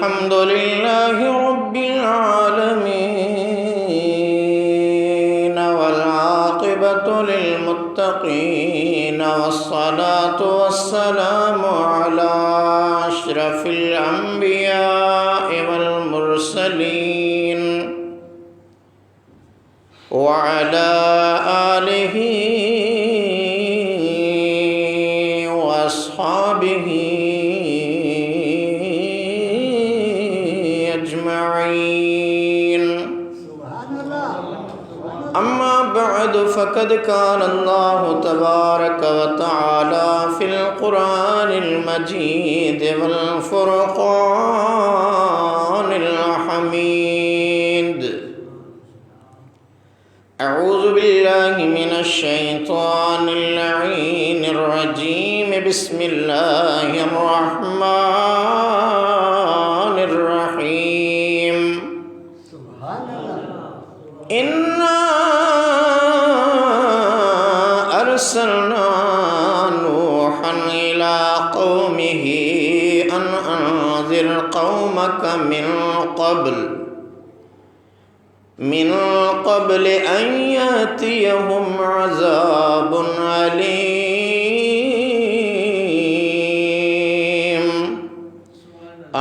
अल्हम्दुलिल्लाहि रब्बिल आलमीन वल आक़िबतु लिल मुत्तक़ीन वस्सलातु वस्सलामु अला अशरफिल अंबियाइ वल मुरसलीन व अला आलिहि व अस्हाबिहि अम्मा बअद फ़क़द कान अल्लाहु तबारक व तआला फ़िल क़ुरानिल मजीद वल फ़ुरक़ानिल हमीद। अऊज़ु बिल्लाहि मिनश शैतानिर लईनिर रजीम। बिस्मिल्लाहिर रहमानिर रहीम। इन्ना अरसलना नूहन इला क़ौमिही अन अंज़िर क़ौमक मिन क़ब्ल अन यातियहुम अज़ाबुन अलीम।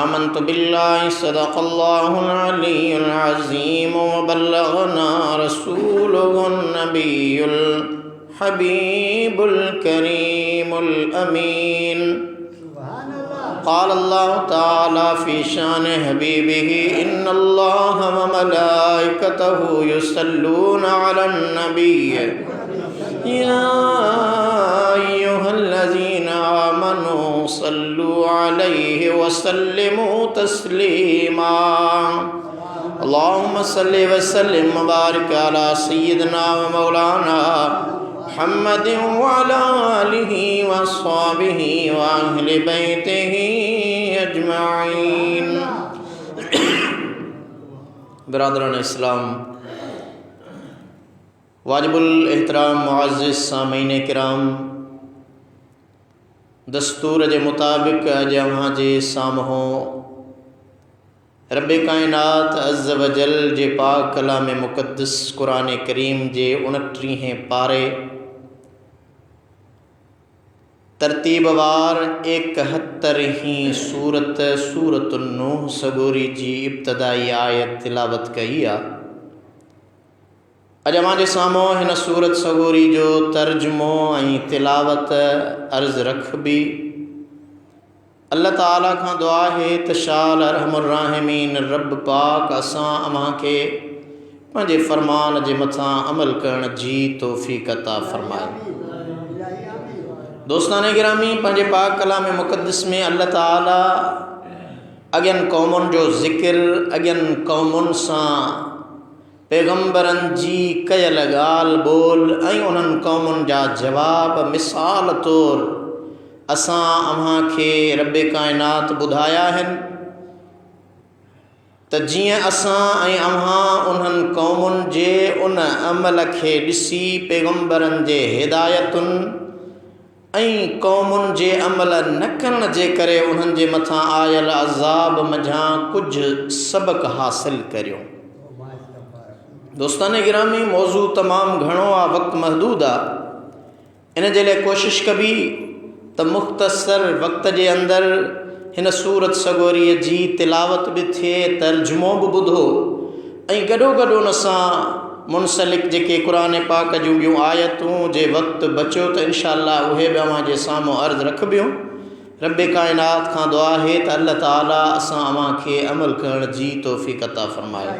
आमन्तु बिल्लाहि सदक़ल्लाहुल अलियुल अज़ीम व बल्लगना रसूलुहुन नबियुल हबीबुल करीमुल अमीन। क़ाल अल्लाहु तआला फ़ी शान हबीबिही इन्नल्लाह व मलाइकतहु युसल्लूना अलन नबिय्य या अय्युहल्लज़ीना आमनू सल्लु अलैहि व सल्लिमू तस्लीमा। अल्लाहुम्मा सल्लि व सल्लिम व बारिक अला सय्यिदिना व मौलाना मुहम्मदिन व अला आलिहि व अस्हाबिहि व अहलि बैतिहि अजमाइन। बिरादरान इस्लाम, वाजिबुल एहतराम मुअज़्ज़िज़ सामीन किराम, दस्तूर जे मुताबिक अज अव्हां जे साम्हूं रब्बे कायनात अज़्ज़ व जल जे पाक कलाम मुक़द्दस क़ुरान करीम जे 29 पारे तरतीबवार 71 सूरत सूरतुन नूह सगोरी जी इब्तदाई आयत तिलावत कई आहे। अॼु अव्हां जे साम्हूं हिन सूरत सगोरी जो तर्जुमो ऐं तिलावत अर्ज़ रखबी। अल्लाह ताला खां दुआ है त शाल रहमुर राहिमीन रब पाक असां अव्हां खे पंहिंजे फ़रमान जे मथां अमल करण जी तौफ़ीक़ अता फ़रमाए। दोस्तान गिरामी, पंहिंजे पाक कलाम मुक़द्दस में अल्लाह ताला अॻियनि क़ौमुनि जो ज़िक्र, अॻियनि क़ौमुनि सां पैगम्बरनि जी कयल ॻाल्हि ॿोल ऐं उन्हनि क़ौमुनि जा जवाब मिसाल तौर असां अव्हां खे रब कायनात ॿुधाया आहिनि त जीअं असां ऐं अव्हां उन्हनि क़ौमुनि जे उन अमल खे ॾिसी पैगम्बरनि जे हिदायतुनि ऐं क़ौमुनि जे अमल न करण जे करे उन्हनि जे मथां आयल अज़ाब मंझां कुझु सबक़ हासिल करियो। दोस्तान गिरामी, मौज़ू तमामु घणो आहे, वक़्तु महदूद आहे, इन जे लाइ कोशिशि कबी त मुख़्तसर वक़्त जे अंदरि हिन सूरत सगोरीअ जी तिलावत बि थिए, तर्जुमो बि ॿुधो ऐं गॾो उन सां मुनसलिक जेके क़ुरान पाक जूं ॿियूं आयतूं जे वक़्तु बचियो त इंशा अल्लाह उहे बि अव्हां जे साम्हूं अर्ज़ रखबियूं। रब कायनात खां दुआ है त अल्लाह ताला असां अव्हां खे अमल करण जी तौफ़ीक़ अता फ़रमाए।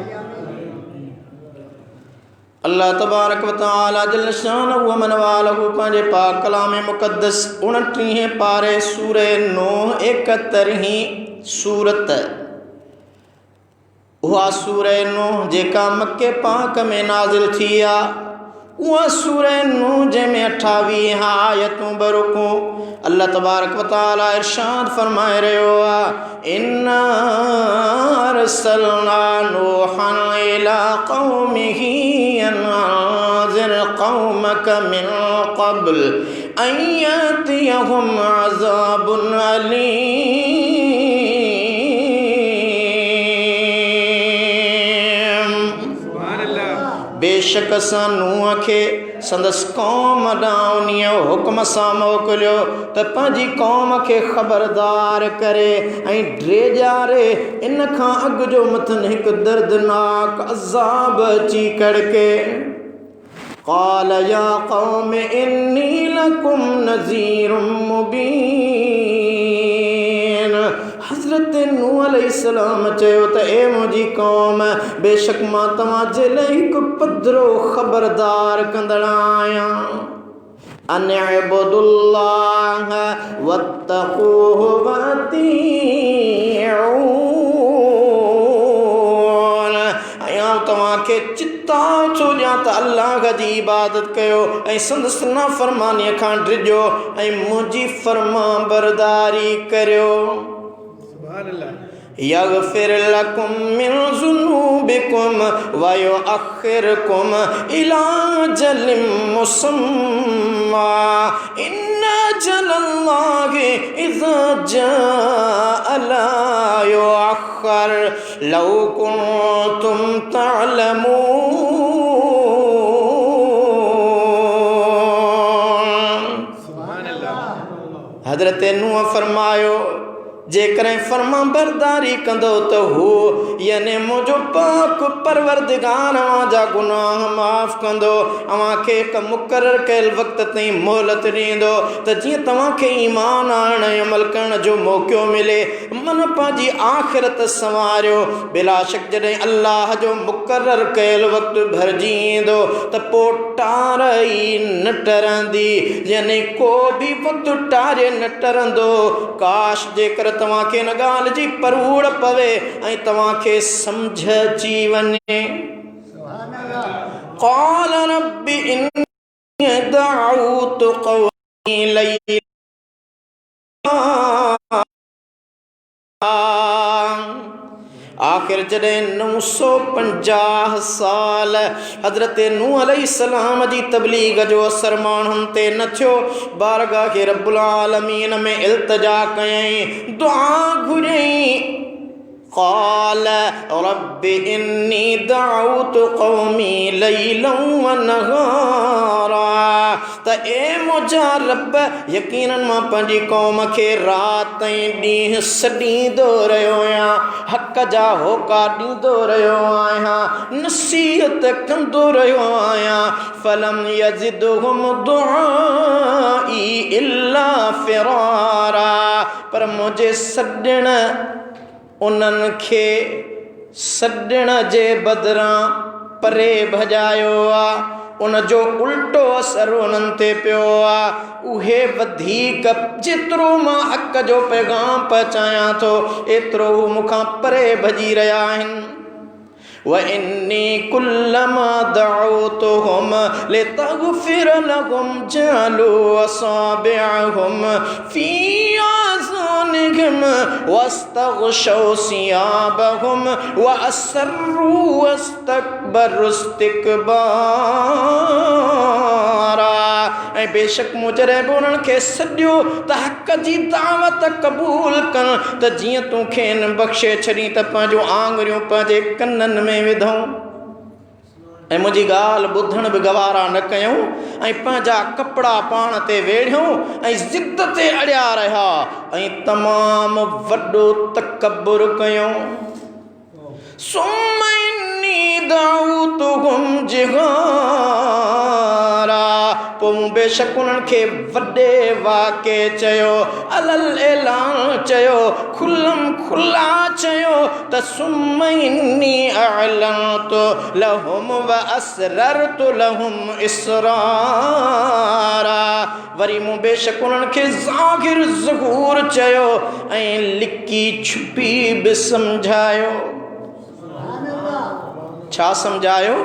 अल्लाह तबारक व तआला जल शानहु व मन वालहु पंहिंजे पाक कलाम मुक़द्दस 29 पारे सूरह नूह 71 सूरत, उहा सूरह नूह जेका मक्के पाक में नाज़िल थी आहे, उहा सूरह नूह जंहिंमें 28 आयतूं बरुकूं अल्लाह तबारक व तआला इरशाद फरमाए रहियो आहे, इन्ना अरसलना नूहन इला क़ौमिही अन अंज़िर क़ौमक मिन क़ब्ल अन यातियहुम अज़ाबुन अलीम। बेशक असां नूह खे संदसि क़ौम ॾांहुं उन्हीअ हुक्म सां मोकिलियो त पंहिंजी क़ौम खे ख़बरदार करे ऐं ड्रेॼारे इन खां अॻु जो मथनि हिकु दर्दनाक अज़ाब अची कड़के। क़ाल या क़ौम इन्नी लकुम नज़ीरुम मुबीन। हज़रत नूह अलैहिस्सलाम चयो त ए मुंहिंजी क़ौम, बेशक मां तव्हांजे लाइ हिकु पधरो ख़बरदार कंदड़ आहियां। अन इब्दुल्लाह वत्तक़ूहु वअतीऊन। तव्हांखे चिता छो ॾियां त अल्लाह जी इबादत कयो ऐं संदसि नाफ़रमानीअ खां डिॼो ऐं मुंहिंजी फर्मा बरदारी करियो। यग़फ़िर लकुम मिन ज़ुनूबिकुम व युअख़्खिरुकुम इला अजलिम मुसम्मा इन्न अजलल्लाहि इज़ा जाअ ला युअख़्ख़र लौ कुन्तुम तअलमून। हज़रत नूह फरमायो जेकॾहिं फर्मा बरदारी कंदो त हू याने मुंहिंजो पाक परवरदिगार जा गुनाह माफ़ कंदो, अव्हांखे हिकु मुक़ररु कयल वक़्त ताईं मोहलत ॾींदो त जीअं तव्हांखे ईमान आणण ऐं अमल करण जो मौक़ो मिले, मन पंहिंजी आख़िरत संवारियो। बिला शक जॾहिं अल्लाह जो मुक़ररु कयल वक़्तु भरिजी ईंदो त पोइ टार ई न टरंदी, यानी को बि वक़्तु टारे न टरंदो। काश जेकर तव्हांखे इन ॻाल्हि जी परऊड़ पवे ऐं तव्हांखे सम्झ अची वञे। क़ाल रब्बि इन्नी दअउतु क़ौमी लैला। आखिर जॾहिं 950 साल हज़रत नूह अलैहिस्सलाम जी तबलीग जो असर माण्हुनि ते न थियो, बारगाह खे रब्बुल आलमीन में इल्तिजा कयईं, दुआ घुरियईं। क़ाल रब्बि इन्नी दअउतु क़ौमी लैलन व नहारा। त ए मुंहिंजा रब, यकीनन मां पंहिंजी क़ौम खे राति ऐं ॾींहुं सॾींदो रहियो आहियां, हक़ जा होका ॾींदो रहियो आहियां, नसीहत कंदो रहियो आहियां। फलम यज़िदहुम दुआई इल्ला फ़िरारा। पर मुंहिंजे सॾण उन्हनि खे सॾण जे बदिरां परे भॼायो आहे, उन जो उल्टो असर उन्हनि ते पियो आहे। उहे वधीक जेतिरो मां हक़ जो पैगाम पहुचायां थो, एतिरो हू मूंखां परे भॼी रहिया आहिनि। वइन्नी कुल्लमा दअउतुहुम लितग़फ़िर लहुम जअलू असाबिअहुम फी आज़ानिहिम वस्तग़शौ सियाबहुम वअस्ररू वस्तकबरू इस्तिकबारा। ऐं बेशक मुजरिब उन्हनि खे सॾियो त हक़ जी दावत क़बूल कनि, त जीअं तूं खेनि बख़्शे छॾी त पंहिंजूं आङुरियूं पंहिंजे कननि में विधऊं ऐं मुंहिंजी ॻाल्हि ॿुधण बि गवारा न कयूं ऐं पंहिंजा कपिड़ा पाण ते वेढ़ियूं ऐं ज़िद ते अड़िया रहिया ऐं तमामु वॾो तकबुर कयूं। सुम्मा इन्नी दअउतुहुम जिहारा। पोइ मूं बेशक उन्हनि खे वॾे वाक़े चयो, अलल ऐलान चयो, खुल्लम खुला चयो त सुम्मा इन्नी अअलनतु लहुम व असररतु लहुम इसरारा। वरी मूं बेशक उन्हनि खे ज़ाहिर ज़हूर चयो ऐं लिकी छुपी बि सम्झायो। छा सम्झायो?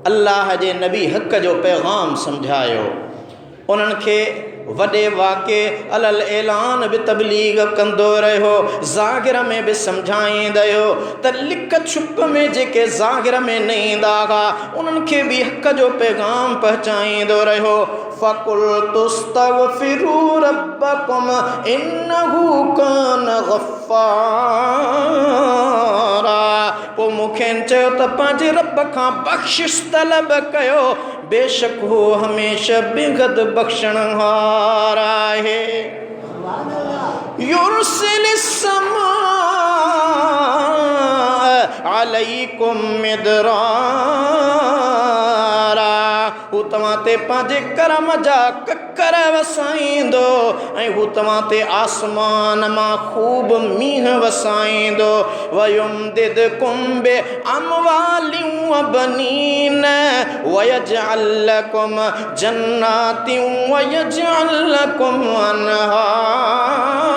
अल्लाह जे नबी हक़ जो पैगाम सम्झायो। उन्हनि खे वॾे वाक़े अलल ऐलान बि तबलीग कंदो रहियो, ज़ाहिर में बि सम्झाईंदो त लिक छुप में जेके ज़ाहिर में न ईंदा हुआ उन्हनि खे बि हक़ जो पैगाम पहुचाईंदो रहियो। फ़क़ुल्तु अस्तग़फ़िरू रब्बकुम इन्नहू कान ग़फ़्फ़ारा। पोइ मूंखे हुसैन चयो त पंहिंजे रब खां बख़्शिश तलब कयो, बेशक हो हमेशा बेगद बख़्शण वारा आहे। युरसिलिस समा अलैकुम मिदरारा, हू तव्हां ते पंहिंजे करम जा ककर वसाईंदो ऐं हू तव्हां ते आसमान मां खूब मींहुं वसाईंदो। वयुमदिदकुम बि अमवालिन व बनीन वयजअल लकुम जन्नातिन वयजअल लकुम अनहारा,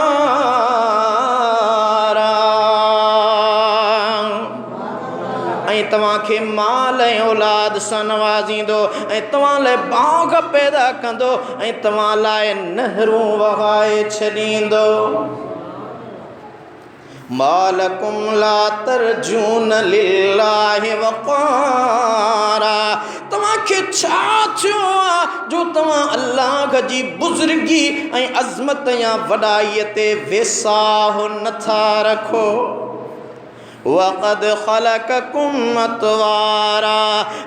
ऐं तव्हांखे माल ऐं औलाद सां नवाज़ींदो ऐं तव्हां लाइ बाग़ पैदा कंदो ऐं तव्हां लाइ नहरूं वहाए छॾींदो। मालकुम ला तरजून लिल्लाहि वक़ारा, तव्हांखे छा थियो आहे जो तव्हां अल्लाह जी बुज़ुर्गी ऐं अज़मत या वॾाईअ ते वेसाह नथा रखो। वक़द ख़लक़कुम अतवारा,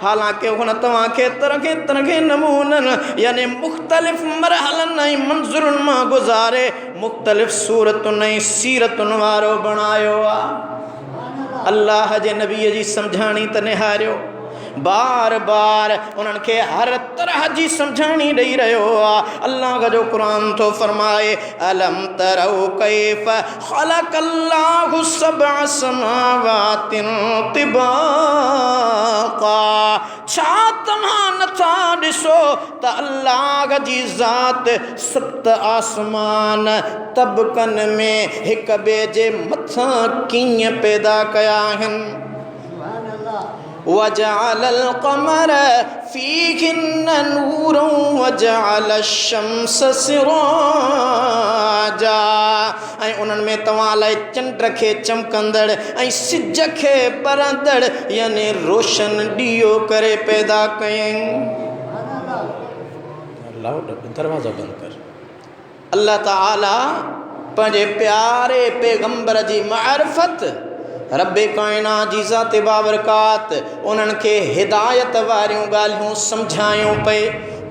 हालांकि हुन तव्हांखे तरह तरह नमूननि यानी मुख़्तलिफ़ मरहलनि ऐं मंज़ुरुनि मां गुज़ारे मुख़्तलिफ़ सूरतुनि ऐं सीरतुनि वारो बणायो आहे। अल्लाह जे नबीअ जी सम्झाणी त निहारियो, बार बार उन्हनि खे हर तरह जी सम्झाणी ॾेई रहियो आहे। अल्लाह जो क़ुरान थो फरमाए, अलम तरौ कैफ़ ख़लक़ल्लाहु सबअ समावातिन तिबाक़ा, छा तव्हां नथा ॾिसो त अल्लाह जी ज़ात 7 आसमान तबकनि में हिक ॿिए जे मथां कीअं पैदा कया आहिनि। वजअलल क़मर फ़ीहिन्न नूरन वजअलश शम्स सिराजा, ऐं उन्हनि में तव्हां लाइ चंड खे चमकंदड़ ऐं सिज खे बरंदड़ यानी रोशन ॾीओ करे पैदा कयईं। दरवाज़ा बंदि कर। अल्लाह ताला पंहिंजे प्यारे पैगंबर जी मारिफत रब्बे कायनात जी ज़ात बाबरकात उन्हनि खे हिदायत वारियूं ॻाल्हियूं सम्झायूं पए,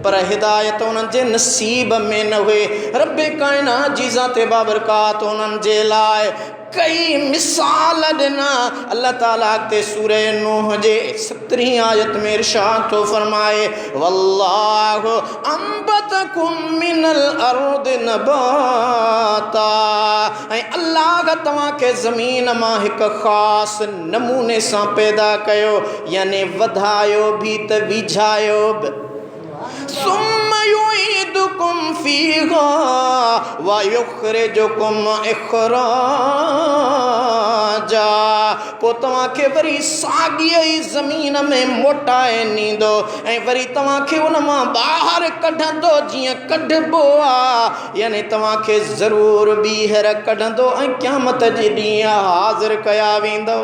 पर हिदायत उन्हनि जे नसीब में न हुए। रब्बे कायनात जी ज़ात बाबरकात उन्हनि जे लाइ कई मिसाल ॾिना। अल्लाह ताला ते सूरह नूह जे 17 आयत में इरशाद थो फरमाए, वल्लाहु अंबतकुम मिनल अर्द नबाता, ऐं अल्लाह तव्हांखे ज़मीन मां हिकु ख़ासि नमूने सां पैदा कयो, यानी वधायो भी त विझायो बि। सुम्मा युईदुकुम फीहा व युखरिजुकुम इखराजा, पोइ तव्हांखे वरी साॻीअ ई ज़मीन में मोटाए ॾींदो ऐं वरी तव्हांखे उन मां ॿाहिरि कढंदो जीअं कढिबो आहे, यानी तव्हांखे ज़रूरु ॿीहर कढंदो ऐं क़यामत जे ॾींहुं हाज़िर कया वेंदो।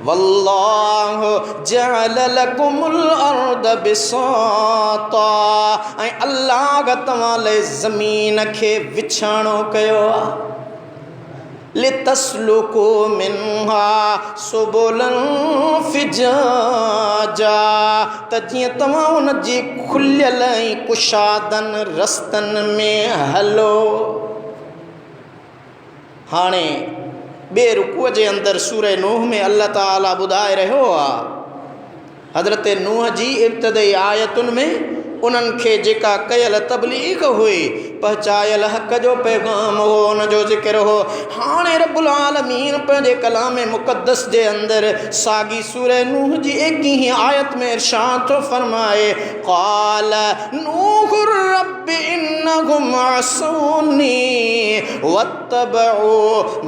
वल्लाहु जअल लकुमुल अर्द बिसाता, ऐं अल्लाह तव्हां लाइ ज़मीन खे विछाणो कयो आहे। लितस्लुकू मिन्हा सुबुलन फिजाजा, त जीअं तव्हां उन जी खुलियल ऐं कुशादनि रस्तनि में हलो। हाणे ॿिए रुकूअ जे अंदरि सूरह नूह में अल्लाह ताला ॿुधाए रहियो आहे हज़रत नूह जी इब्तिदाई आयतुनि में उन्हनि खे जेका कयल तबलीग हुई, पहुचायल हक़ जो पैगाम हो, उन जो ज़िक्र हो। हाणे रब्बुल आलमीन पंहिंजे कलाम मुक़द्दस जे अंदरि साॻी सूरह नूह जी 21 आयत में इरशाद थो फरमाए, क़ाल नूहुर रब्बि इन्नहुम असौनी वत्तबऊ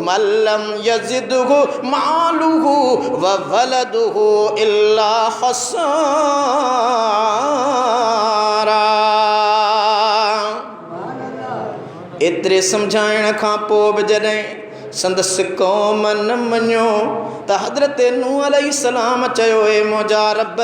मन लम यज़िदहु मालुहु व वलदुहु इल्ला खसारा। एतिरे सम्झाइण खां पोइ बि जॾहिं संदस कौम न मञो त हज़रत नूह अलैहिस्सलाम चयो ए मुंहिंजा रब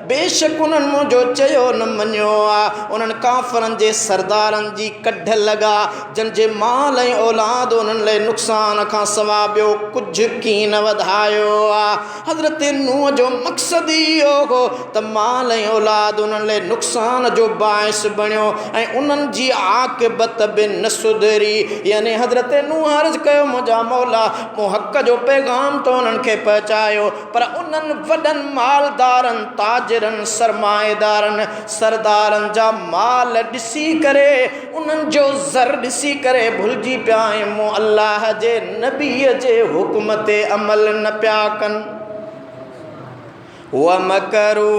बेशक उन्हनि मुंहिंजो चयो न मञो आहे। उन्हनि काफ़रनि जे सरदारनि जी कढ लॻा जंहिंजे माल ऐं औलाद उन्हनि लाइ नुक़सान खां सवाइ ॿियो कुझु कीन न वधायो आहे। हज़रत नूह जो मक़सदु इहो हो त माल ऐं औलाद उन्हनि लाइ नुक़सान जो बाइस बणियो ऐं उन्हनि जी आक़िबत बि न सुधरी। यानी हज़रत नूह अर्ज़ कयो मुंहिंजा मौला मूं हक़ जो पैगाम त उन्हनि खे पहुचायो पर उन्हनि वॾनि मालदारनि ताजरनि सरमाएदारनि सरदारनि जा माल ॾिसी करे उन्हनि जो ज़र ॾिसी करे भुलिजी पिया ऐं मूं अल्लाह जे नबीअ जे हुक्म ते अमल न पिया कनि। वमकरू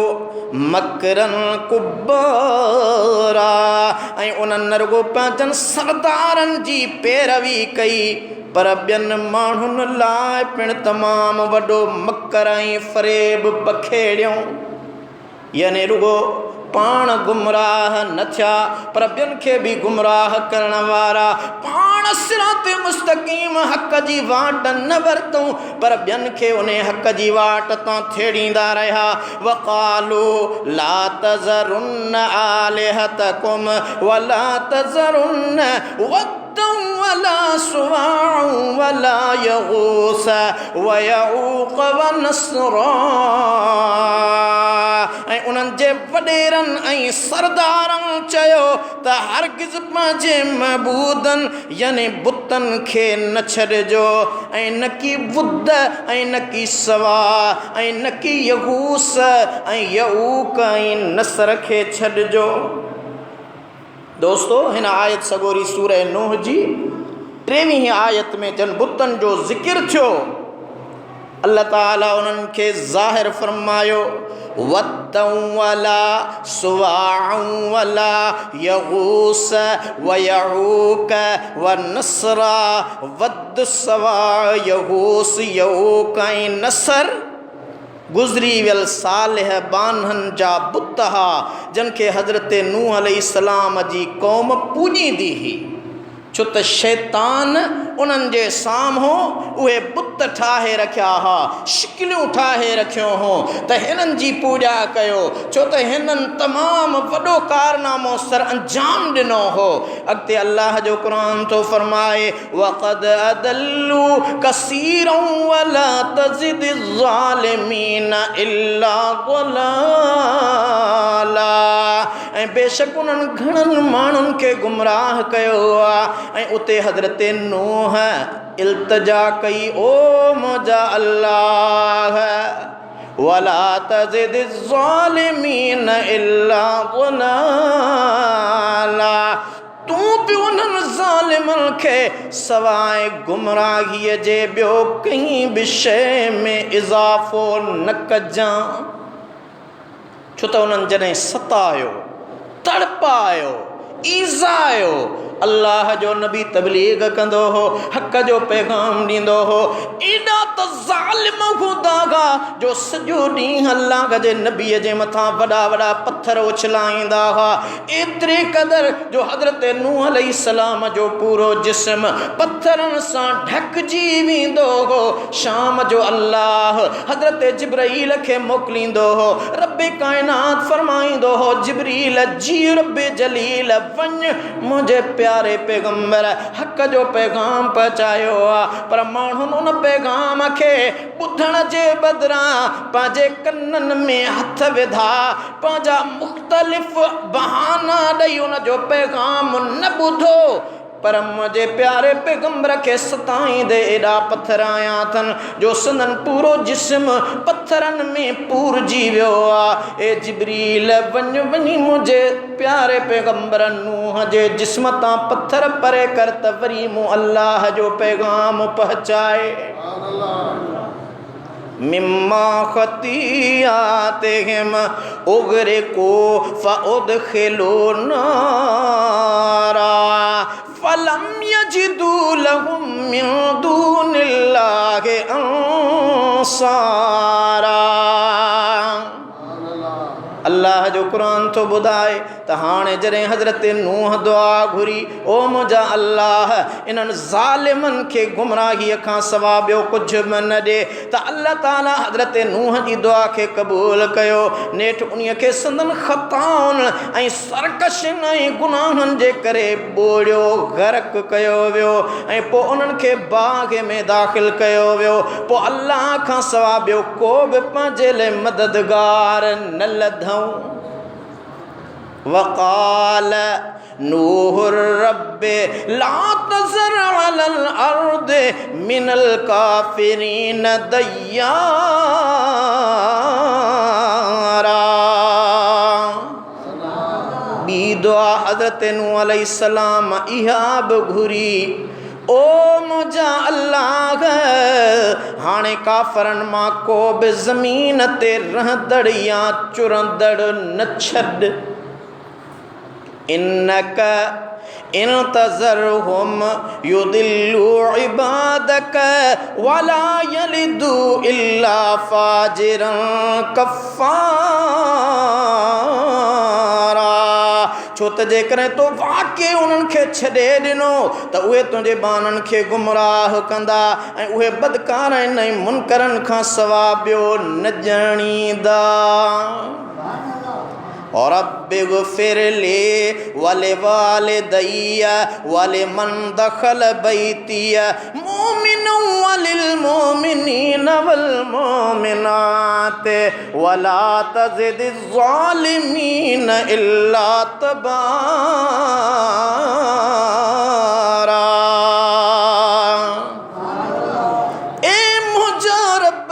मकरन कुब्बारा ऐं उन्हनि न रुगो पंहिंजनि सरदारनि जी पैरवी कई पर ॿियनि माण्हुनि लाइ पिणु तमामु वॾो मकर ऐं फ़रेब बखेड़ियो। यानी रुगो पाण गुमराह न थिया पर ॿियनि खे बि गुमराह करण वारा पाण सिरात मुस्तक़ीम हक़ जी वाट न वरितऊं पर ॿियनि खे उन हक़ जी वाट तां थेड़ींदा रहिया। वक़ालू ला तज़रुन्न आलिहतकुम वला तज़रुन्न वला सुवाअ वला यगूस वयऊक़ वनस्रा ऐं उन्हनि जे वॾेरनि ऐं सरदारनि चयो त हरगिज़ पंहिंजे महबूदनि यानी बुतनि खे न छॾिजो ऐं न की वुद ऐं न की सवा ऐं न की यगूस ऐं यऊक ऐं नसर खे छॾिजो। दोस्तो हिन आयत सगोरी सूरह नूह जी 23 आयत में जन बुतनि जो ज़िक्र थियो अल्लाह ताला उन्हनि खे ज़ाहिर फरमायो वद्दं वला सुवाअं वला यगूस वयऊक वनस्रा वद सवा यगूस यऊक ऐं नसर गुज़री वियल सालिह बानहनि जा बुत हा जिन खे हज़रत नूह अलैहिस्सलाम जी क़ौम पूॼींदी हुई छो त शैतान उन्हनि जे साम्हूं उहे बुत ठाहे रखिया हा शिकिलियूं ठाहे रखियो हो त हिननि जी पूॼा कयो छो त हिननि तमामु वॾो कारनामो सर अंजाम ॾिनो हो। अॻिते अल्लाह जो क़ुरान थो फरमाए वक़द अदल्लू कसीरन वला तज़िद ज़ालिमीन इल्ला ज़लाला ऐं बेशक उन्हनि घणनि माण्हुनि खे गुमराह कयो आहे। ऐं उते हज़रत नूह इल्तिजा कई ओ मुंहिंजा अल्लाह वला तज़िद ज़ालिमीन इल्ला ज़लाला तूं बि उन्हनि ज़ालिमनि खे सवाइ गुमराहीअ जे ॿियो कंहिं बि शइ में इज़ाफ़ो न कजां छो त उन्हनि जॾहिं सतायो तड़पायो ईज़ायो अल्लाह जो नबी तबलीग कंदो हो हक़ जो पैगाम ॾींदो हो एॾा त ज़ालिम हूंदा हुआ जो सॼो ॾींहुं अल्लाह जे नबीअ जे मथां वॾा वॾा पत्थर उछलाईंदा हुआ एतिरे क़दुरु जो हज़रत नूह अलैहिस्सलाम जो पूरो जिस्म पत्थरनि सां ढकिजी वेंदो हो। शाम जो अल्लाह हज़रत जिब्राईल खे मोकिलींदो हो रब काइनात फरमाईंदो हो जिब्रील जी रब जलील वञ मुंहिंजे प्यारे पैगंबर हक़ जो पैगाम पहुचायो आहे पर माण्हुनि उन पैगाम खे ॿुधण जे बदिरां पंहिंजे कननि में हथ विधा पंहिंजा मुख़्तलिफ़ बहाना ॾेई उन जो पैगाम न ॿुधो पर मुंहिंजे प्यारे पैगंबर खे सताईंदे एॾा पत्थर आया अथनि जो संदन पूरो जिस्म पत्थरनि में पूरजी वियो आहे। ए जिब्रील वञ वञी मुंहिंजे प्यारे पैगंबर नूह जे जिस्म तां पत्थर परे कर त वरी मूं अल्लाह जो पैगाम पहुचाए। मिम्मा खतीआतिहिम उग़रिक़ू फ़उदख़िलू नारा फलम यजिदू लहुम मिन दूनिल्लाहि अंसारा। अल्लाह जो कुरान तो ॿुधाए त हाणे जॾहिं हज़रत नूह दुआ घुरी, ओ मुंहिंजा अल्लाह इन्हनि ज़ालिमनि खे गुमराहीअ खां सवा ॿियो कुझु बि न ॾे, त अल्लाह ताला हज़रत नूह जी दुआ खे क़बूल कयो। नेठि उन्हीअ खे संदन ख़ताउनि ऐं सरकशियुनि ऐं गुनाहनि जे करे ॿोड़ियो, ग़रक़ कयो वियो ऐं पोइ उन्हनि खे बाग़ में दाख़िल कयो वियो। पोइ अल्लाह खां सवा ॿियो को बि पंहिंजे लाइ मददगार न लधऊं। वक़ाल नूह रब्बे ला तज़र अलल अर्द मिनल काफ़िरीन दय्यारा। बी दुआ हज़रत नूह अलैहिस्सलाम इहा बि घुरी, ओ मुंहिंजा अल्लाह हाणे काफ़रनि मां को बि ज़मीन ते रहंदड़ या चुरंदड़ न छॾ। इन्नक इन तज़रहुम युदिल्लु इबादक वला यलिदु इल्ला फाजिरन कफ़ारा। छो त जेकॾहिं तो वाक़ई उन्हनि खे छॾे ॾिनो त उहे तुंहिंजे बाननि खे गुमराह कंदा ऐं उहे बदकार ऐं मुनकरनि खां सवा ॿियो न ॼाणींदा। रब्बिग़फिर ली वलिवालिदैया वलिमन दख़ल बैतिया मुमिनन वलिल मुमिनीन वल मुमिनात वला तज़िदिज़ ज़ालिमीन इल्ला तबारा। ए मुंहिंजा रब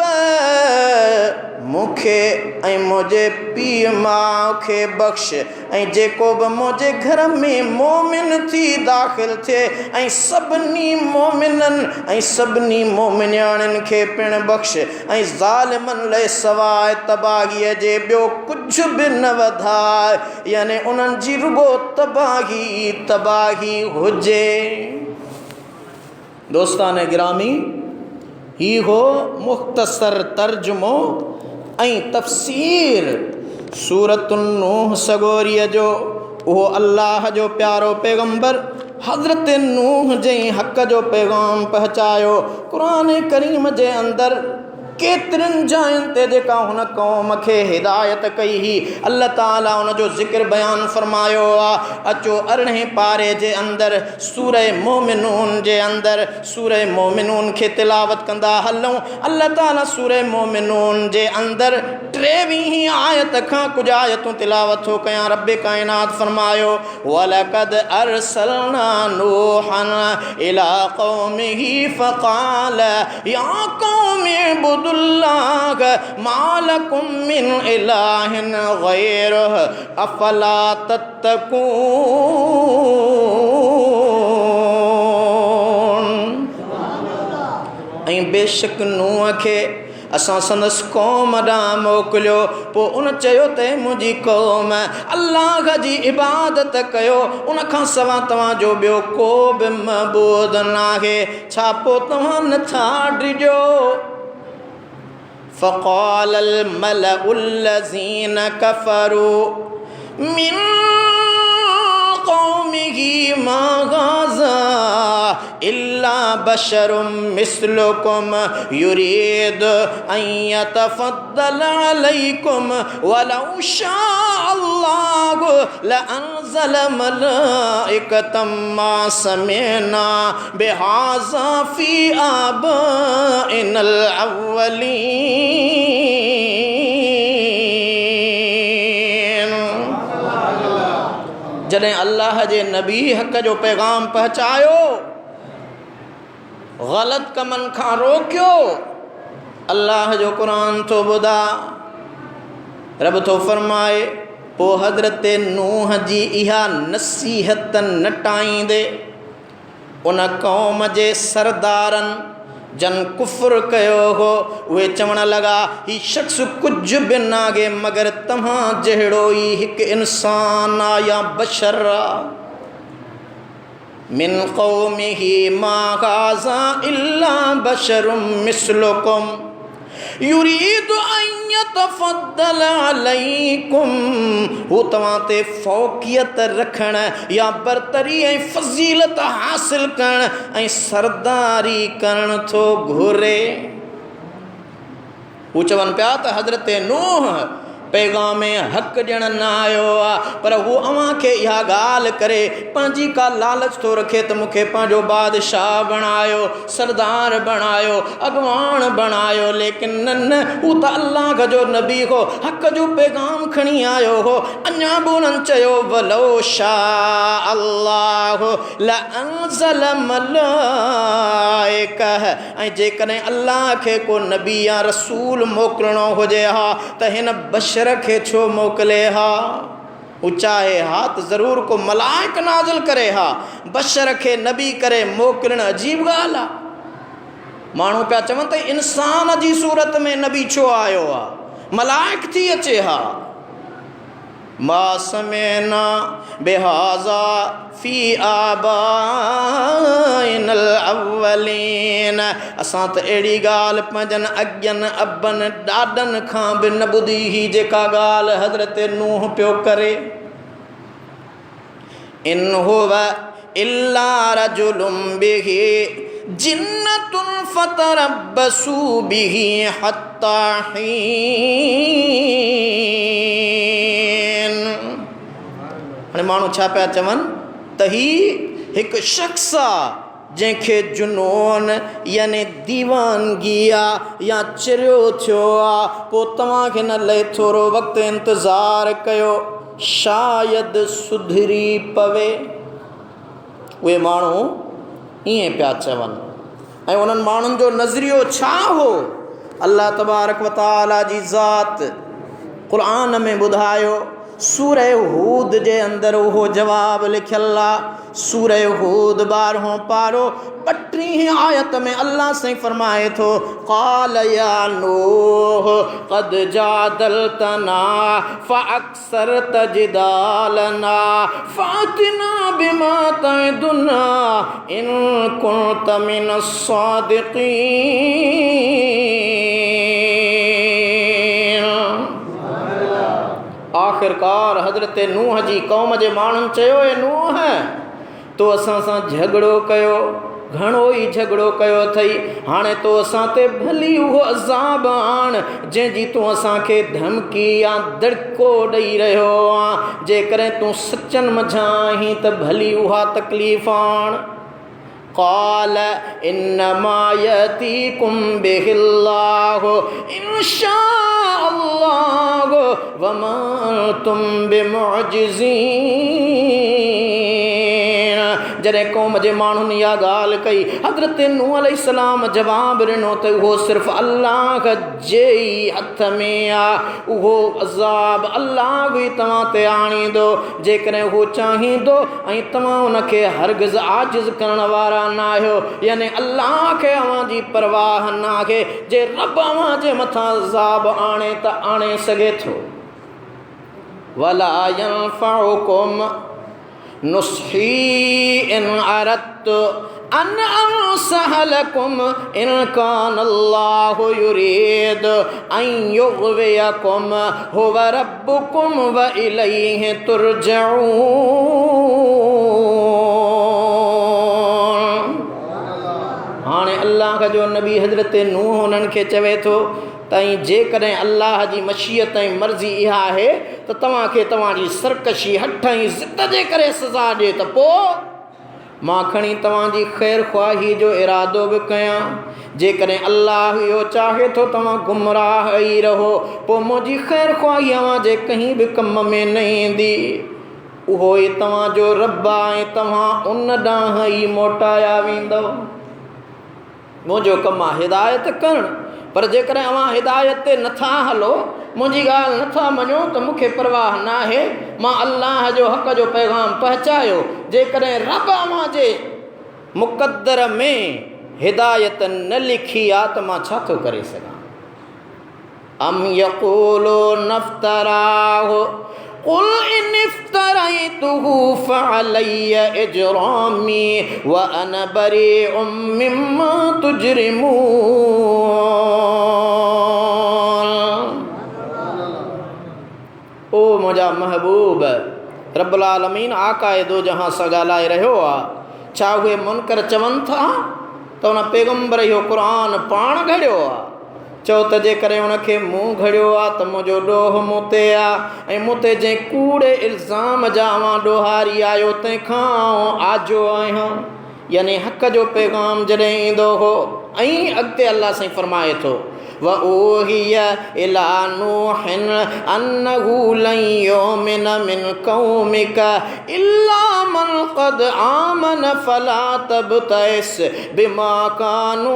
मूंखे ऐं मुंहिंजे पीउ माउ खे बख़्श, ऐं जेको बि मुंहिंजे घर में मोमिन थी दाख़िल थिए ऐं सभिनी मोमिननि ऐं सभिनी मोमिनियाणियुनि खे पिणु बख़्श, ऐं ज़ालिमनि लाइ सवाइ तबाहीअ जे ॿियो कुझु बि न वधाए, यानी उन्हनि जी रुगो तबाही हुजे। दोस्तान गिरामी, ही हो मुख़्तसर तर्जुमो ऐं तफ़सीर सूरत नूह सगोरीअ जो। उहो अल्लाह जो प्यारो पैगंबर हज़रत नूह जे हक़ जो पैगाम पहुचायो। क़ुरान करीम जे अंदरि केतिरनि जायुनि ते जेका हुन क़ौम खे हिदायत कई ही, अल्लाह ताला उन जो ज़िक्र बयानु फ़रमायो आहे। अचो 18 पारे जे अंदरि सूरह मोमिनून जे अंदरि सूरह मोमिनून खे तिलावत कंदा हलूं। अल्लाह ताला सूरह मोमिनून जे अंदरि 23 आयत खां कुझु आयतूं तिलावत थो कयां। रब कायनात फ़रमायो, वलक़द अरसलना नूहन इला क़ौमिही फ़क़ाल या क़ौमि इब्दुल्लाह मालकुम मिन इलाहिन गैरुह अफला तत्तकून। ऐं बेशक नूह खे असां संदसि क़ौम ॾांहुं मोकिलियो। पोइ उन चयो त मुंहिंजी क़ौम अल्लाह जी इबादत कयो, उन खां सवा तव्हांजो ॿियो को बि मबूद न आहे। छा पोइ तव्हां नथा ड्रिजो? फ़क़ाल अल-मलउ लज़ीन कफ़रू मिन क़ौमिही मा हाज़ा इल्ला बशरुम मिस्लुकुम युरीदु अन यतफ़द्दल अलैकुम वलौ शाअल्लाहु लअनज़ल मलाइकतम मा समिअना बिहाज़ा फ़ी आबाइनल अव्वलीन। जॾहिं अल्लाह जे नबी हक़ जो पैगाम पहुचायो, ग़लत कमनि खां रोकियो, अल्लाह जो क़ुरान थो ॿुधा। रब थो फरमाए, पोइ हज़रत नूह जी इहा नसीहत न टाईंदे उन क़ौम जे सरदारनि जन कुफ़्र कयो हो, उहे चवण लॻा ही शख़्स कुझु बि नाहे मगर तव्हां जहिड़ो ई हिकु इंसान आहे या बशर आहे। मिन क़ौमिही मा हाज़ा इल्ला बशरुम मिस्लुकुम युरीदु अन यतफद्दल अलैकुम, वो तव्हां ते फौकियत रखण या बरतरी ऐं फज़ीलत हासिल करण ऐं सरदारी करण थो घुरे। वो चवनि पिया त हज़रत नूह पैगाम हक़ ॾियण न आयो आहे, पर हू अव्हां खे इहा ॻाल्हि करे पंहिंजी का लालच थो रखे त मूंखे पंहिंजो बादशाह बणायो, सरदार बणायो, अॻवान बणायो। लेकिन न न, हू त अल्लाह जो नबी हो, हक़ जो पैगाम खणी आयो हो। अञा बि उन्हनि चयो वलो शाअ अल्लाह लअंज़ल मलाइकह, ऐं जेकॾहिं अल्लाह खे को नबी या रसूल मोकिलणो हुजे हा त हिन बशर खे छो मोकिले हा? हू चाहे हा त ज़रूर को मलाइक नाज़िल करे हा, बशर खे नबी करे मोकिलण अजीब ॻाल्हि आहे। माण्हू पिया चवनि त इंसान जी सूरत में नबी छो आयो आहे, मलाइक थी अचे हा। मा समेना बिहाज़ा फी आबाइनल अव्वलीन, असां त अहिड़ी ॻाल्हि पंहिंजनि अॻियनि अबनि ॾाॾनि खां बि न ॿुधी ही जेका ॻाल्हि हज़रत नूह पियो करे। इन हुव इल्ला रजुलुम बिही जिन्नतुन फतरब्बसू बिही हत्ता हीन। हाणे माण्हू छा पिया चवनि त ही हिकु शख़्स आहे जंहिंखे जुनून यानी दीवानगी आहे या चिरियो थियो आहे, पोइ तव्हांखे न लहे थोरो वक़्तु इंतज़ारु कयो, शायदि सुधरी पवे। उहे माण्हू ईअं पिया चवनि। ऐं उन्हनि माण्हुनि जो नज़रियो छा हो? अल्लाह तबारक व तआला जी ज़ात क़ुरान में ॿुधायो, सूरह हूद जे अंदरि उहो जवाब लिखियल आहे। सूरह हूद 12हों पारो 32 आयत में अल्लाह से फरमाए थो, क़ाल या नूह क़द जादलतना फ़अक्सरत जिदालना फ़अतिना बिमा तइदुना इन कुन्त मिनस सादिक़ीन। आख़िरकार हज़रत नूह जी क़ौम जे माण्हुनि चयो, ए नूह तो असां सां झगड़ो कयो, घणो ई झगड़ो कयो अथई, हाणे तो असां ते भली उहो अज़ाब आण जंहिंजी तूं असांखे धमकी या दड़को ॾेई रहियो आहे। जेकॾहिं तूं सचनि मंझां आहीं त भली उहा तकलीफ़ आण। क़ाल इन्नमा यतीकुम बिहिल्लाहु इंशाअल्लाह वमा तुम बिमुअजिज़ीन। जॾहिं क़ौम जे माण्हुनि इहा ॻाल्हि कई, हज़रत नूह अलैहिस्सलाम जवाबु ॾिनो त उहो सिर्फ़ु अल्लाह जे ई हथ में आहे, उहो अज़ाब अल्लाह ई तव्हां ते आणींदो जेकॾहिं उहो चाहींदो, ऐं तव्हां उनखे हरगिज़ आजिज़ करण वारा न आहियो। यानी अल्लाह खे अव्हां जी परवाह न आहे। जे रब अव्हां जे मथां अज़ाब आणे त आणे सघे थो। वला यंफउकुम नुस्ही इन अरदतु अन अंसह लकुम इन कान अल्लाहु युरीद अन युग़वियकुम हुव रब्बुकुम व इलैहि तुरजऊन। हाणे अल्लाह जो नबी हज़रत नूह उन्हनि खे चवे थो तई जेकॾहिं अल्लाह जी मशीयत ऐं मर्ज़ी इहा आहे त तव्हांखे तव्हांजी सरकशी हठ ऐं ज़िद जे करे सज़ा ॾिए त पोइ मां खणी तव्हांजी ख़ैर ख़्वाही जो इरादो बि कयां। जेकॾहिं अल्लाह इहो चाहे थो तव्हां गुमराह ई रहो, पोइ मुंहिंजी ख़ैर ख़्वाही अव्हां जे कंहिं बि कम में न ईंदी। उहो ई तव्हांजो रब आहे ऐं तव्हां उन ॾांहुं ई मोटाया वेंदव। मुंहिंजो कमु आहे हिदायत करणु, पर जेकॾहिं अव्हां हिदायत ते नथा हलो, मुंहिंजी ॻाल्हि नथा मञो त मूंखे परवाह न आहे। मां अल्लाह जो हक़ जो पैगाम पहुचायो। जेकॾहिं रब अव्हां जे मुक़दर में हिदायत न लिखी आहे त मां छा थो करे सघां। अम यक़ूलू नफ़्तराहु क़ुल इन इफ़्तरैतुहु फ़अलैय इजरामी व अना बरीउम मिम्मा तुजरिमून। ओ मुंहिंजा महबूब रब्बुल आलमीन आकाए दो जहां सां ॻाल्हाए रहियो आहे। छा उहे मुनकर चवनि था त उन पैगंबर इहो क़ुर पाण घड़ियो आहे? चओ त जेकॾहिं उनखे मूं घड़ियो आहे त मुंहिंजो ॾोह मूं ते आहे, ऐं मूं ते जंहिं कूड़े इल्ज़ाम जा मां ॾोहारी आयो तंहिंखां आउं आजो आहियां। यानी हक़ जो पैगाम जॾहिं ईंदो हो। ऐं अॻिते अल्लाह साईं फरमाए थो वओहिय इला नूहिन अन्नहु लन युमिन मिन कौमिक इल्ला मन क़द आमन फला तबतइस बिमा कानू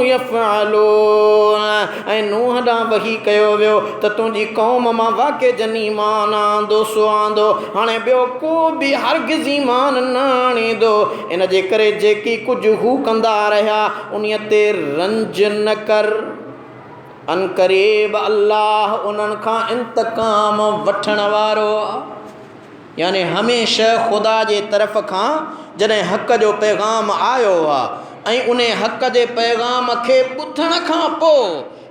यफ़अलून। ऐं नूह ॾांहुं वही कयो वियो त तुंहिंजी क़ौम मां वाक़ई जन ईमान आंदो सो आंदो, हाणे ॿियो को बि हरगिज़ ईमान न आणींदो। इन जे करे जेकी कुझु हू कंदा रहिया उन ते रंज न कर। अनकरीब अल्लाह उन्हनि खां इंतकाम वठण वारो आहे। यानी हमेशह ख़ुदा जे तरफ़ खां जॾहिं हक़ जो पैगाम आयो आहे ऐं उन हक़ जे पैगाम खे ॿुधण खां पोइ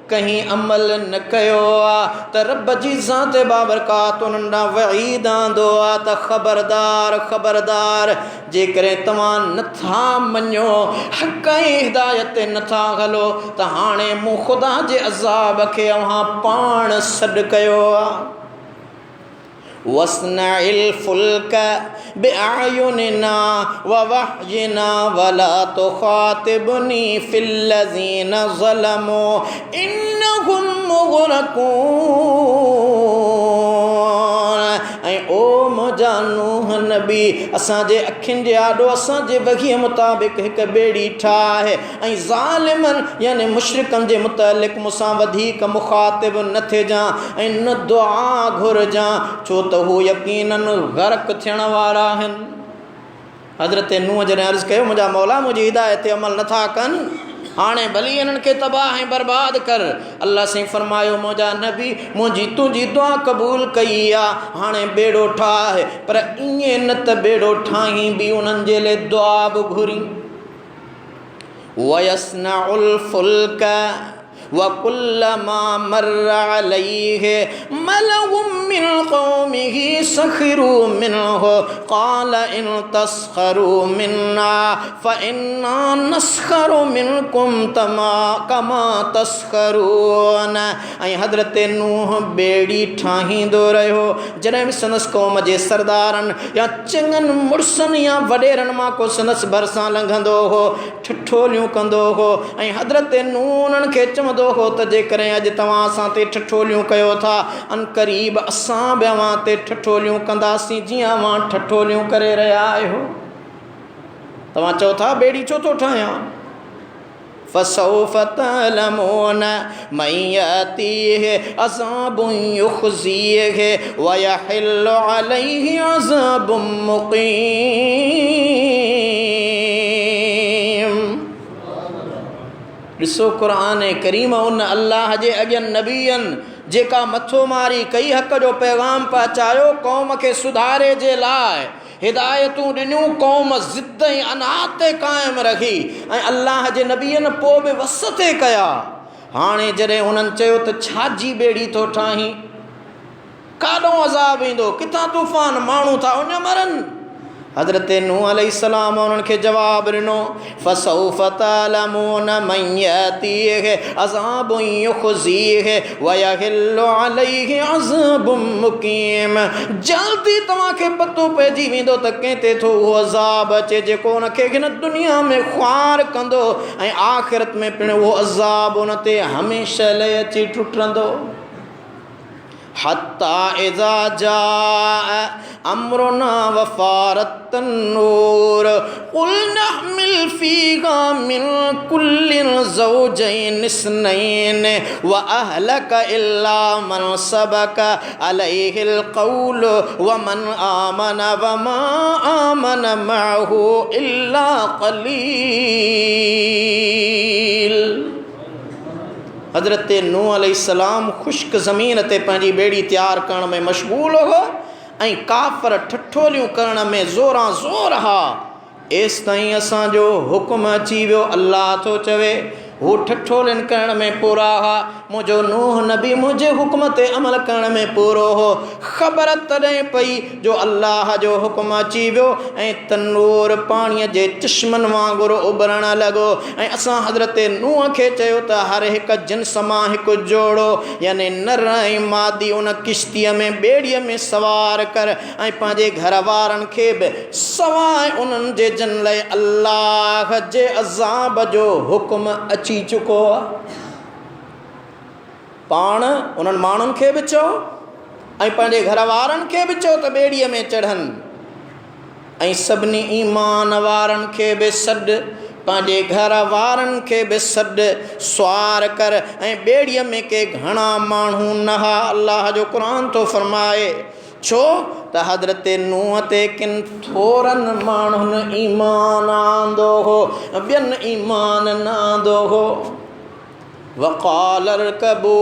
कहीं अमल न कयो आहे त रब जी ज़ात बाबरकात उन्हनि ॾांहुं वईद आंदो आहे त ख़बरदार ख़बरदार, जेकॾहिं तव्हां नथा मञो हक़ ऐं हिदायत ते नथा हलो त हाणे मूं ख़ुदा जे अज़ाब खे अव्हां पाण सॾु कयो आहे। वस्नइल फुल्क बिअयुनिना ववहयिना वला तुखातिबनी फिल्लज़ीना ज़लमू इन्नहुम मुग़रकून। ऐं ओ मुंहिंजा नूह नबी असांजे अखियुनि जे आॾो असांजे वहीअ मुताबिक़ हिकु ॿेड़ी ठाहे ऐं ज़ालिमनि यानी मुशरिकनि जे मुतलिक़ मूंसां वधीक मुखातिब न थिजां ऐं न दुआ घुरजां, छो त हू यकीनन ग़रक़ थियण वारा आहिनि। हज़रत नूह जॾहिं अर्ज़ु कयो मुंहिंजा मौला मुंहिंजी हिदायत ते अमल नथा कनि, हाणे भली इन्हनि खे तबाह ऐं बर्बाद कर। अल्लाह साईं फरमायो मुंहिंजा नबी मुंहिंजी तुंहिंजी दुआ क़बूल कई आहे, हाणे बेड़ो ठाहे, पर ईअं न त बेड़ो ठाहीं बि उन्हनि जे लाइ दुआ बि घुरी। वयस्नउल फुल्क वकुल्लमा मर्र अलैहि मलउम मिन क़ौमिही सखिरू मिन्हु क़ाल इन तस्खरू मिन्ना फ़इन्ना नस्खरु मिनकुम कमा तस्खरून। ऐं हज़रत नूह ॿेड़ी ठाहींदो रहियो जॾहिं बि संदसि क़ौम जे सरदारनि या चङनि मुड़ुसनि या वॾेरनि मां को संदसि भरिसां लंघंदो हो, ठिठोलियूं कंदो हो ऐं हज़रत नूह उन्हनि खे चवंदो हो त जेकॾहिं अॼु तव्हां असां ते ठठोलियूं कयो था, अनक़रीब असां बि अव्हां ते ठठोलियूं कंदासीं जीअं अव्हां ठठोलियूं करे रहिया आहियो। तव्हां चओ था ॿेड़ी छो थो ठाहियां? फसौफ तअलमून मन यातीहि अज़ाबुन युख़ज़ीहि व यहिल्लु अलैहि अज़ाबुम मुक़ीम। ॾिसो क़ुरान करीम उन अल्लाह जे अॻियनि नबीअनि जेका मथो मारी कई हक़ जो पैगाम पहुचायो क़ौम खे सुधारे जे लाइ, हिदायतूं ॾिनियूं, क़ौम ज़िद ऐं अनात ते क़ाइमु रखी ऐं अल्लाह जे नबीअनि पोइ बि वस ते कया। हाणे जॾहिं हुननि चयो त छाजी ॿेड़ी थो ठाहीं, काॾों अज़ाब ईंदो, किथां तूफ़ान, माण्हू था उन मरनि। हज़रत नूह अलैहिस्सलाम उन्हनि खे जवाबु ॾिनो फसौफ तअलमून मन यातीहि अज़ाबुन युख़ज़ीहि व यहिल्लु अलैहि अज़ाबुम मुक़ीम। जल्दी तव्हांखे पतो पइजी वेंदो त कंहिं ते थो उहो अज़ाब अचे जेको उनखे हिन दुनिया में ख़्वार कंदो ऐं आख़िरत में पिणु उहो अज़ाब उन ते हमेशह लाइ अची टुटंदो। हत्ता इज़ा जाअ अम्रुना वफ़ारत तन्नूर क़ुल नहमिल फ़ीहा मिन कुल्लिन ज़ौजैनि इस्नैन व अहलक इल्ला मन सबक अलैहिल क़ौल व मन आमन व मा आमन मअहु इल्ला क़लील। हज़रत नूह अलैहिस्सलाम ख़ुश्क ज़मीन ते पंहिंजी ॿेड़ी तयारु करण में मशगूल हो ऐं काफ़र ठठोलियूं करण में ज़ोरां ज़ोर हा। एसि ताईं असांजो हुकुम अची वियो, अल्लाह थो चवे हू ठठोलिन करण में पूरा हा। मुझो नूह नबी मुझे हुक्म ते अमल करण में पूरो हो। ख़बर तॾहिं पई जो अल्लाह जो हुक्म अची वियो ऐं तनूर पाणीअ जे चश्मन वांगुरु उभरण लॻो। ऐं असां हज़रत नूह खे चयो त हर हिकु जिन्स मां हिकु जोड़ो यानी नर ऐं मादी उन किश्तीअ में ॿेड़ीअ में सवार कर ऐं पंहिंजे घर वारनि खे बि सवाइ उन्हनि जे जन लाइ अल्लाह जे अज़ाब जो हुक्म अची चुको आहे। पाण उन्हनि माण्हुनि खे बि चओ ऐं पंहिंजे घर वारनि खे बि चओ त ॿेड़ीअ में चढ़नि ऐं सभिनी ईमान वारनि खे बि सॾु पंहिंजे घर वारनि खे बि सॾु सुवार कर ऐं ॿेड़ीअ में के घणा माण्हू नहा। अल्लाह जो क़ुरान थो फरमाए छो त हज़रत नूह ते किन थोरनि माण्हुनि ईमान आंदो हो, ॿियनि ईमान न आंदो हो। वक़ाल अर्कबू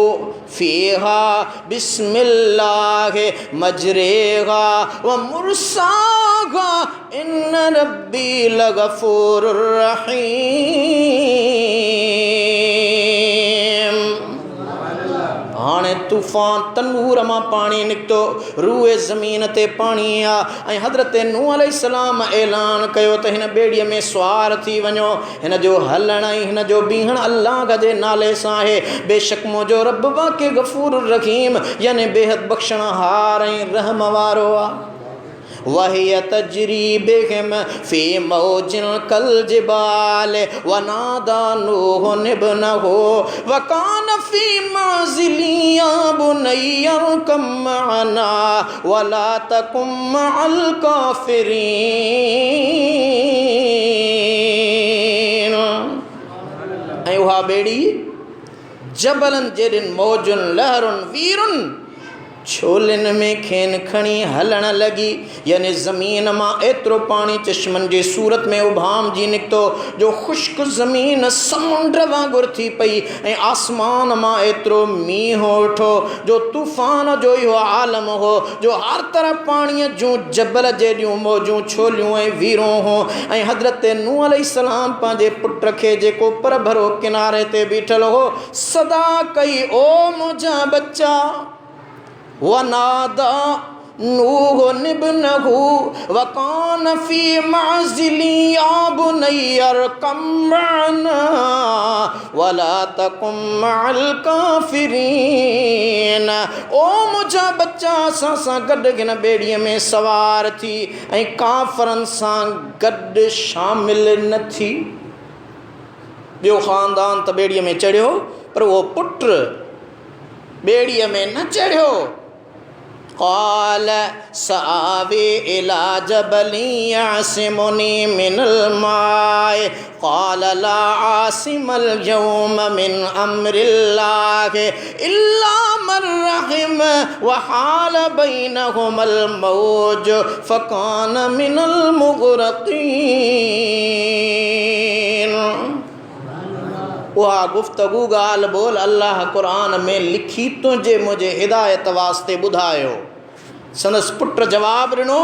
फ़ीहा बिस्मिल्लाहि मजरेहा व मुरसाहा इन्न रब्बी लगफ़ूरुर रहीम। हाणे तूफ़ान तनूर मां पाणी निकितो, रूए ज़मीन ते पाणी आहे ऐं हज़रत नूह अलैहिस्सलाम ऐलान कयो त हिन ॿेड़ीअ में सुवार थी वञो। हिन जो हलण ऐं हिन जो बीहण अल्लाह जे नाले सां आहे। बेशक मुंहिंजो रब वाक़ई गफ़ूर रहीम यानी बेहद बख़्शण हार ऐं रहम वारो आहे। वहिय तजरी बिहिम फ़ी मौजिन कल जिबाल वनादा नूह इब्नहु वकान फ़ी माज़िलि या बुनय्या अर्कम मअना वला तकुम मअल काफ़िरीन। ऐं उहा ॿेड़ी जबलनि जेॾिन मौजुनि लहरुनि वीरुनि छोलिन में खेन खणी हलण लगी यानी ज़मीन मां एतिरो पाणी चश्मन जे सूरत में उभाम जी निकितो जो ख़ुश्क ज़मीन समुंड वांगुरु थी पई ऐं आसमान मां एतिरो मींहुं उठो जो तूफ़ान जो इहो आलम हो जो हर तरह पाणीअ जूं जबल जहिड़ियूं मौजूं छोलियूं ऐं वीरूं हो। ऐं हज़रत नूह अलैहिस्सलाम पंहिंजे पुट खे जेको पर भरो किनारे ते बीठल हो सदा कई ओ मुंहिंजा बच्चा। वनादा नूह इब्नहु वकान फ़ी माज़िलि या बुनय्या अर्कम मअना वला तकुम मअल काफ़िरीन। ओ मुंहिंजा बच्चा असां सां गॾु हिन ॿेड़ीअ में सवार थी ऐं काफ़रनि सां गॾु शामिल न थी। ॿियो ख़ानदान त ॿेड़ीअ में चढ़ियो पर उहो पुट ॿेड़ीअ में न चढ़ियो। क़ाल सआवी इला जबलि यअसिमुनी मिनल माए क़ाल ला आसिमल यौम मिन अम्रिल्लाहि इल्ला मन रहिम व हाल बैनहुमल मौज फ़कान मिनल मुग़रक़ीन। उहा गुफ्तगू ॻाल्हि ॿोल अल्लाह क़ुरान में लिखी तुंहिंजे मुंहिंजे हिदायत वास्ते ॿुधायो। संदसि पुट जवाबु ॾिनो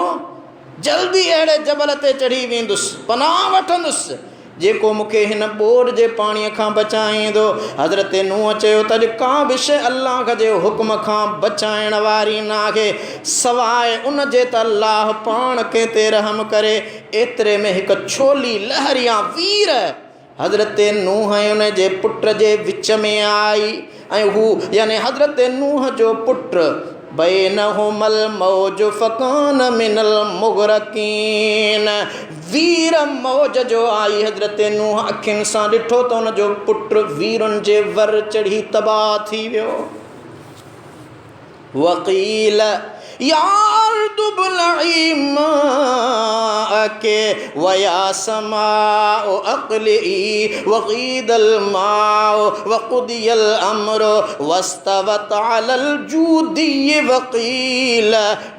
जल्दी अहिड़े जबल ते चढ़ी वेंदुसि पनाह वठंदुसि जेको मूंखे हिन ॿोड़ जे पाणीअ खां बचाईंदो। हज़रत नूह चयो त अॼु का बि शइ अल्लाह जे हुक्म खां बचाइण वारी न आहे सवाइ उन जे त अल्लाह पाण कंहिं ते रहम करे। एतिरे में हिकु छोली लहर या वीर हज़रत नूह ऐं उन जे पुट जे विच में आई ऐं हू यानी हज़रत नूह जो पुट बैनहुमल मौज फ़कान मिनल मुग़रक़ीन वीर मौज जो आई। हज़रत नूह अखियुनि सां ॾिठो त उन जो पुट वीरुनि जे वर चढ़ी तबाह थी वियो। वक़ील या अर्दु इब्लई माअके व या समाउ अक़लिई वग़ीदल माउ वक़ुदियल अम्रु वस्तवत अलल जूदी वक़ील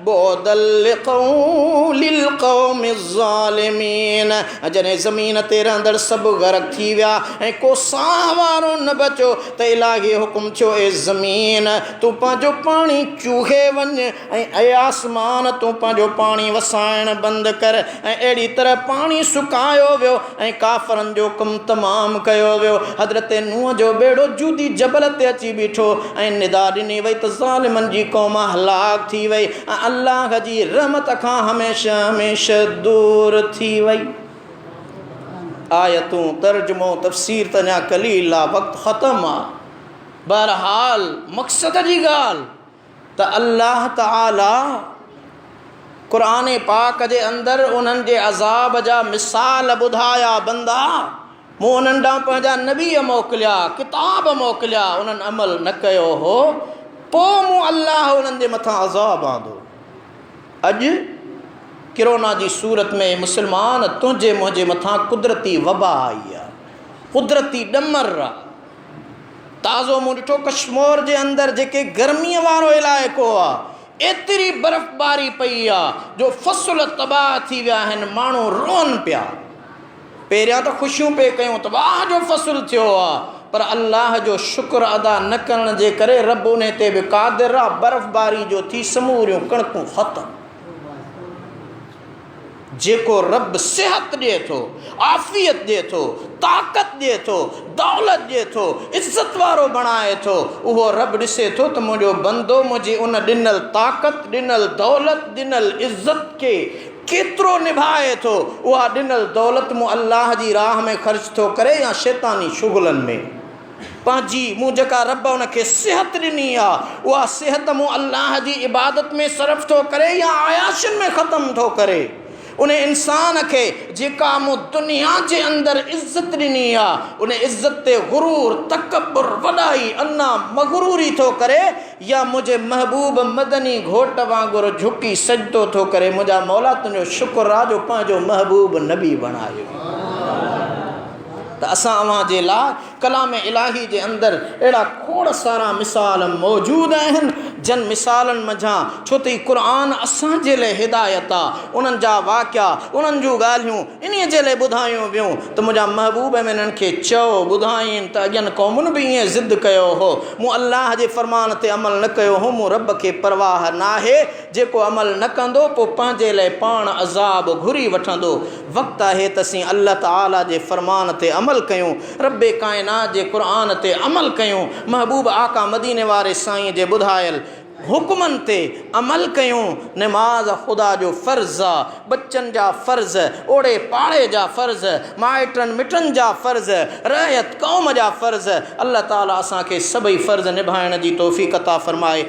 बुअदल लिक़ौलिल क़ौमिज़ ज़ालिमीन। जॾहिं ज़मीन ते रहंदड़ सभु ग़रक़ थी विया ऐं को साह वारो न बचो त इलाही हुकुम थियो ए ज़मीन तूं पंहिंजो पाणी चूहे वञ ऐं ए आसमान तूं पंहिंजो पाणी वसाइण बंदि कर ऐं अहिड़ी तरह पाणी सुकायो वियो ऐं काफ़रनि जो कमु तमामु कयो वियो। हज़रत नूह जो बेड़ो जूदी जबल ते अची बीठो ऐं निदा ॾिनी वई त ज़ालिमनि जी क़ौम हलाक थी वई ऐं अल्लाह जी रहमत खां हमेशह हमेशह दूर थी वई। आयतूं तर्जुमो तफ़सीर त अञा कलील आहे, वक़्तु ख़तमु आहे। बहरहाल मक़सद जी ॻाल्हि त अल्लाह ताला क़ुरान पाक जे अंदरि उन्हनि जे अज़ाब जा मिसाल ॿुधाया। बंदा मूं उन्हनि ॾांहुं पंहिंजा नबी मोकिलिया, किताब मोकिलिया, उन्हनि अमल न कयो हो, पोइ मूं अल्लाह उन्हनि जे मथां अज़ाब आंदो। अॼु किरोना जी सूरत में मुस्लमान तुंहिंजे मुंहिंजे मथां कुदरती वबा आई आहे, कुदरती ॾमर आहे। ताज़ो मूं ॾिठो कश्मीर जे अंदरि जेके गर्मीअ वारो इलाइक़ो आहे, एतिरी बर्फ़बारी पई आहे जो फ़सुल तबाह थी विया आहिनि, माण्हू रोअनि पिया। पहिरियां त ख़ुशियूं पिए कयूं त वाह जो फ़सुलु थियो आहे, पर अल्लाह जो शुक्र अदा न करण जे करे रब उन ते बि क़ादिर आहे, बर्फ़बारी जो थी समूरियूं कणकूं ख़तमु। जेको रब सिहत ॾिए थो, आफ़ियत ॾिए थो, ताक़त ॾिए थो, दौलत ॾिए थो, इज़त वारो बणाए थो, उहो रब ॾिसे थो त मुंहिंजो बंदो मुंहिंजी उन ॾिनल ताक़त, ॾिनल दौलत, ॾिनल इज़त खे केतिरो निभाए थो। उहा ॾिनल दौलत मूं अल्लाह जी राह में ख़र्च थो करे या शैतानी शुगलनि में। पंहिंजी मूं जेका रब उनखे सिहत ॾिनी आहे, उहा सिहत मूं अल्लाह जी इबादत में सर्फ़ थो करे या आयाशनि में ख़तमु थो करे। उन इंसान खे जेका मूं दुनिया जे अंदरि इज़त ॾिनी आहे, उन इज़त ते गुरूर, तकबुर, वॾाई, अना मग़रूरी थो करे या मुंहिंजे महबूब मदनी घोट वांगुरु झुकी सजदो थो करे। मुंहिंजा मौला तुंहिंजो शुक्र आहे जो पंहिंजो महबूब नबी बणायो। त असां अव्हां जे लाइ कलाम इलाही जे अंदरि अहिड़ा खोड़ सारा मिसाल मौजूदु आहिनि, जन मिसालनि मंझां छो त ही क़ुर असांजे लाइ हिदायत आहे। उन्हनि जा वाक़िया, उन्हनि जूं ॻाल्हियूं इन्हीअ जे लाइ ॿुधायूं वियूं त मुंहिंजा महबूब में इन्हनि खे चओ, ॿुधाइनि त अॼनि क़ौमुनि बि ईअं ज़िद कयो हो, मूं अल्लाह जे फ़रमान ते अमल न कयो हो, मूं रब खे परवाह नाहे। जेको अमल न कंदो पोइ पंहिंजे लाइ पाण अज़ाब घुरी वठंदो। वक़्तु आहे त असीं अल्लाह ताला जे फ़रमान ते अमल कयूं, रब्बे काइनात जे क़ुर ते अमल कयूं, महबूब आका मदीने वारे साईं जे ॿुधायल हुक्मनि ते अमल कयूं। नमाज़ ख़ुदा जो फ़र्ज़ आहे, बच्चनि जा फ़र्ज़, ओड़े पाड़े जा फ़र्ज़, माइटनि मिटनि जा फ़र्ज़, रहियत क़ौम जा फ़र्ज़। अल्लाह ताला असांखे सभई फ़र्ज़ निभाइण जी तौफ़ीक़ अता फ़रमाए।